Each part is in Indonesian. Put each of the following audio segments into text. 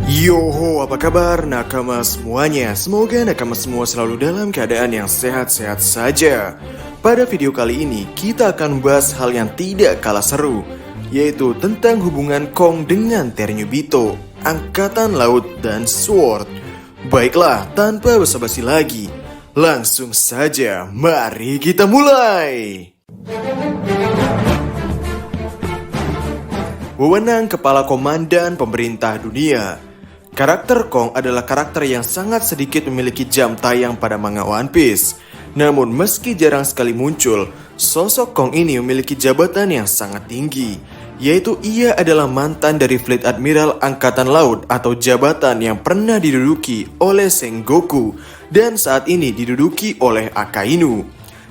Yoho, apa kabar nakama semuanya? Semoga nakama semua selalu dalam keadaan yang sehat-sehat saja. Pada video kali ini, kita akan membahas hal yang tidak kalah seru, yaitu tentang hubungan Kong dengan Ternyubito, Angkatan Laut dan Sword. Baiklah, tanpa basa-basi lagi, langsung saja mari kita mulai. Wewenang Kepala Komandan Pemerintah Dunia. Karakter Kong adalah karakter yang sangat sedikit memiliki jam tayang pada manga One Piece. Namun meski jarang sekali muncul, sosok Kong ini memiliki jabatan yang sangat tinggi, yaitu ia adalah mantan dari Fleet Admiral Angkatan Laut atau jabatan yang pernah diduduki oleh Sengoku dan saat ini diduduki oleh Akainu.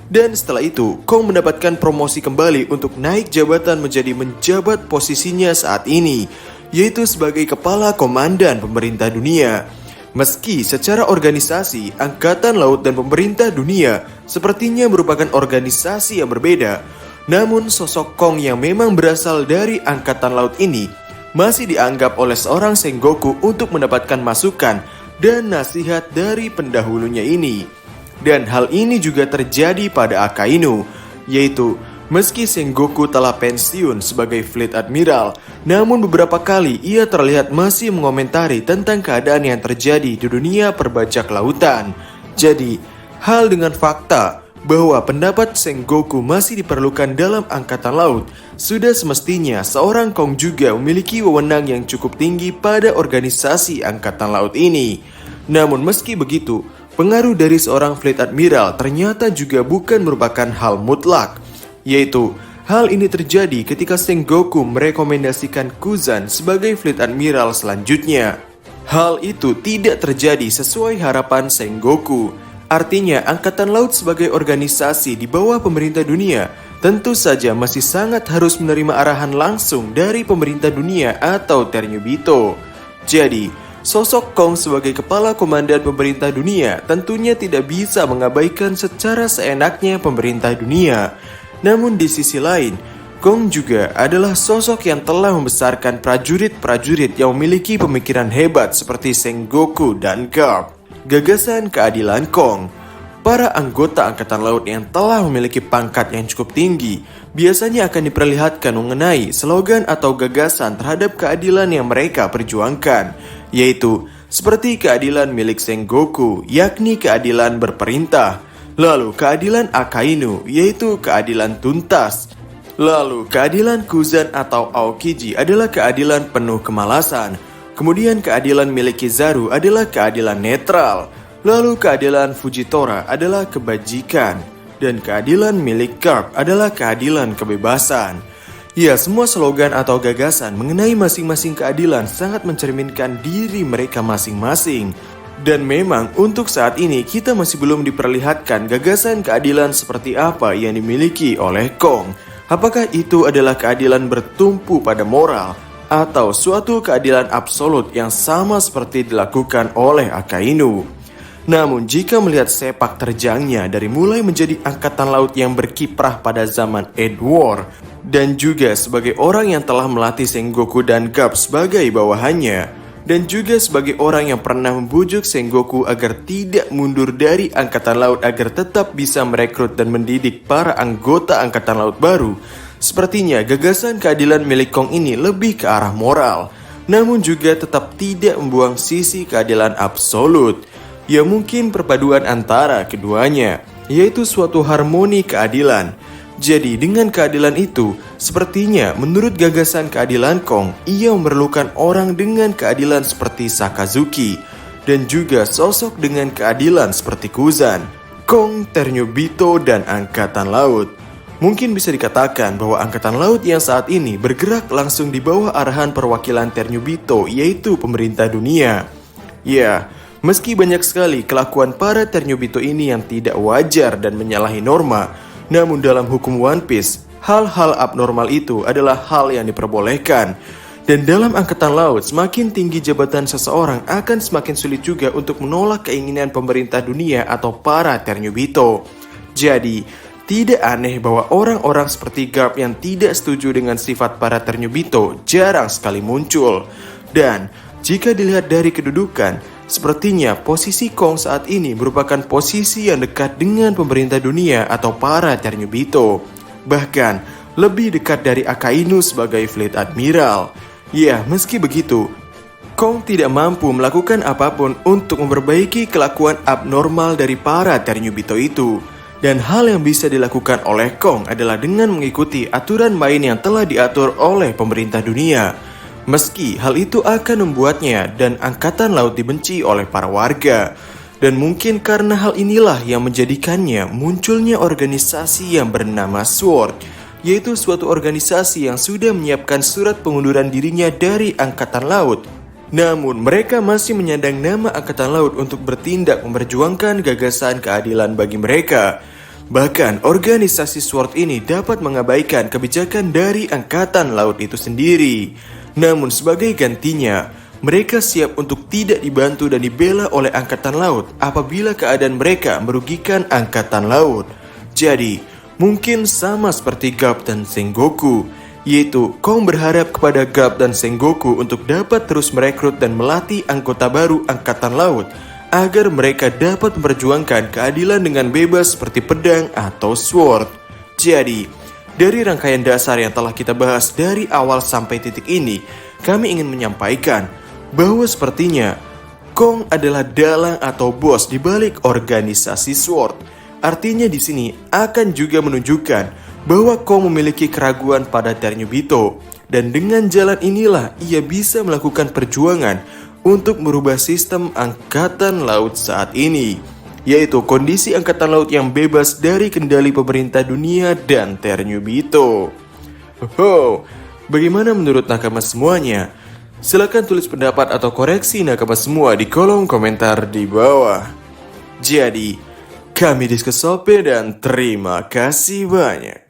Dan setelah itu, Kong mendapatkan promosi kembali untuk naik jabatan menjadi menjabat posisinya saat ini, yaitu sebagai Kepala Komandan Pemerintah Dunia. Meski secara organisasi, Angkatan Laut dan Pemerintah Dunia sepertinya merupakan organisasi yang berbeda, namun sosok Kong yang memang berasal dari Angkatan Laut ini masih dianggap oleh seorang Sengoku untuk mendapatkan masukan dan nasihat dari pendahulunya ini. Dan hal ini juga terjadi pada Akainu, yaitu meski Sengoku telah pensiun sebagai Fleet Admiral, namun beberapa kali ia terlihat masih mengomentari tentang keadaan yang terjadi di dunia perbajak lautan. Jadi, hal dengan fakta bahwa pendapat Sengoku masih diperlukan dalam Angkatan Laut, sudah semestinya seorang Kong juga memiliki wewenang yang cukup tinggi pada organisasi Angkatan Laut ini. Namun meski begitu, pengaruh dari seorang Fleet Admiral ternyata juga bukan merupakan hal mutlak, yaitu hal ini terjadi ketika Sengoku merekomendasikan Kuzan sebagai Fleet Admiral selanjutnya. Hal itu tidak terjadi sesuai harapan Sengoku. Artinya Angkatan Laut sebagai organisasi di bawah pemerintah dunia tentu saja masih sangat harus menerima arahan langsung dari pemerintah dunia atau Ternyubito. Jadi, sosok Kong sebagai Kepala Komandan Pemerintah Dunia tentunya tidak bisa mengabaikan secara seenaknya pemerintah dunia. Namun di sisi lain, Kong juga adalah sosok yang telah membesarkan prajurit-prajurit yang memiliki pemikiran hebat seperti Sengoku dan Garp. Gagasan keadilan Kong. Para anggota Angkatan Laut yang telah memiliki pangkat yang cukup tinggi biasanya akan diperlihatkan mengenai slogan atau gagasan terhadap keadilan yang mereka perjuangkan, yaitu seperti keadilan milik Sengoku, yakni keadilan berperintah. Lalu keadilan Akainu, yaitu keadilan tuntas. Lalu keadilan Kuzan atau Aokiji adalah keadilan penuh kemalasan. Kemudian keadilan milik Kizaru adalah keadilan netral. Lalu keadilan Fujitora adalah kebajikan. Dan keadilan milik Garp adalah keadilan kebebasan. Ya, semua slogan atau gagasan mengenai masing-masing keadilan sangat mencerminkan diri mereka masing-masing. Dan memang untuk saat ini kita masih belum diperlihatkan gagasan keadilan seperti apa yang dimiliki oleh Kong. Apakah itu adalah keadilan bertumpu pada moral atau suatu keadilan absolut yang sama seperti dilakukan oleh Akainu? Namun jika melihat sepak terjangnya dari mulai menjadi Angkatan Laut yang berkiprah pada zaman Edward dan juga sebagai orang yang telah melatih Sengoku dan Garp sebagai bawahannya, dan juga sebagai orang yang pernah membujuk Sengoku agar tidak mundur dari Angkatan Laut agar tetap bisa merekrut dan mendidik para anggota Angkatan Laut baru, sepertinya gagasan keadilan milik Kong ini lebih ke arah moral, namun juga tetap tidak membuang sisi keadilan absolut. Ya mungkin perpaduan antara keduanya, yaitu suatu harmoni keadilan. Jadi dengan keadilan itu, sepertinya menurut gagasan keadilan Kong, ia memerlukan orang dengan keadilan seperti Sakazuki, dan juga sosok dengan keadilan seperti Kuzan, Kong, Ternyubito, dan Angkatan Laut. Mungkin bisa dikatakan bahwa Angkatan Laut yang saat ini bergerak langsung di bawah arahan perwakilan Ternyubito, yaitu pemerintah dunia. Ya, meski banyak sekali kelakuan para Ternyubito ini yang tidak wajar dan menyalahi norma, namun dalam hukum One Piece, hal-hal abnormal itu adalah hal yang diperbolehkan. Dan dalam Angkatan Laut, semakin tinggi jabatan seseorang akan semakin sulit juga untuk menolak keinginan pemerintah dunia atau para Ternyubito. Jadi, tidak aneh bahwa orang-orang seperti Garp yang tidak setuju dengan sifat para Ternyubito jarang sekali muncul. Dan Jika dilihat dari kedudukan, sepertinya posisi Kong saat ini merupakan posisi yang dekat dengan pemerintah dunia atau para Ternyubito. Bahkan, lebih dekat dari Akainu sebagai Fleet Admiral. Ya, meski begitu, Kong tidak mampu melakukan apapun untuk memperbaiki kelakuan abnormal dari para Ternyubito itu. Dan hal yang bisa dilakukan oleh Kong adalah dengan mengikuti aturan main yang telah diatur oleh pemerintah dunia. Meski hal itu akan membuatnya dan angkatan laut dibenci oleh para warga. Dan mungkin karena hal inilah yang menjadikannya munculnya organisasi yang bernama SWORD, yaitu suatu organisasi yang sudah menyiapkan surat pengunduran dirinya dari angkatan laut. Namun mereka masih menyandang nama angkatan laut untuk bertindak memperjuangkan gagasan keadilan bagi mereka. Bahkan organisasi SWORD ini dapat mengabaikan kebijakan dari angkatan laut itu sendiri. Namun sebagai gantinya, mereka siap untuk tidak dibantu dan dibela oleh angkatan laut apabila keadaan mereka merugikan angkatan laut. Jadi, mungkin sama seperti Garp dan Sengoku, yaitu Kong berharap kepada Garp dan Sengoku untuk dapat terus merekrut dan melatih anggota baru angkatan laut agar mereka dapat memperjuangkan keadilan dengan bebas seperti pedang atau sword. Jadi, dari rangkaian dasar yang telah kita bahas dari awal sampai titik ini, kami ingin menyampaikan bahwa sepertinya Kong adalah dalang atau bos di balik organisasi SWORD. Artinya di sini akan juga menunjukkan bahwa Kong memiliki keraguan pada Ternyubito, dan dengan jalan inilah ia bisa melakukan perjuangan untuk merubah sistem angkatan laut saat ini, yaitu kondisi angkatan laut yang bebas dari kendali pemerintah dunia dan Ternyubito. Bagaimana menurut nakama semuanya? Silahkan tulis pendapat atau koreksi nakama semua di kolom komentar di bawah. Jadi, kami Diskusope dan terima kasih banyak.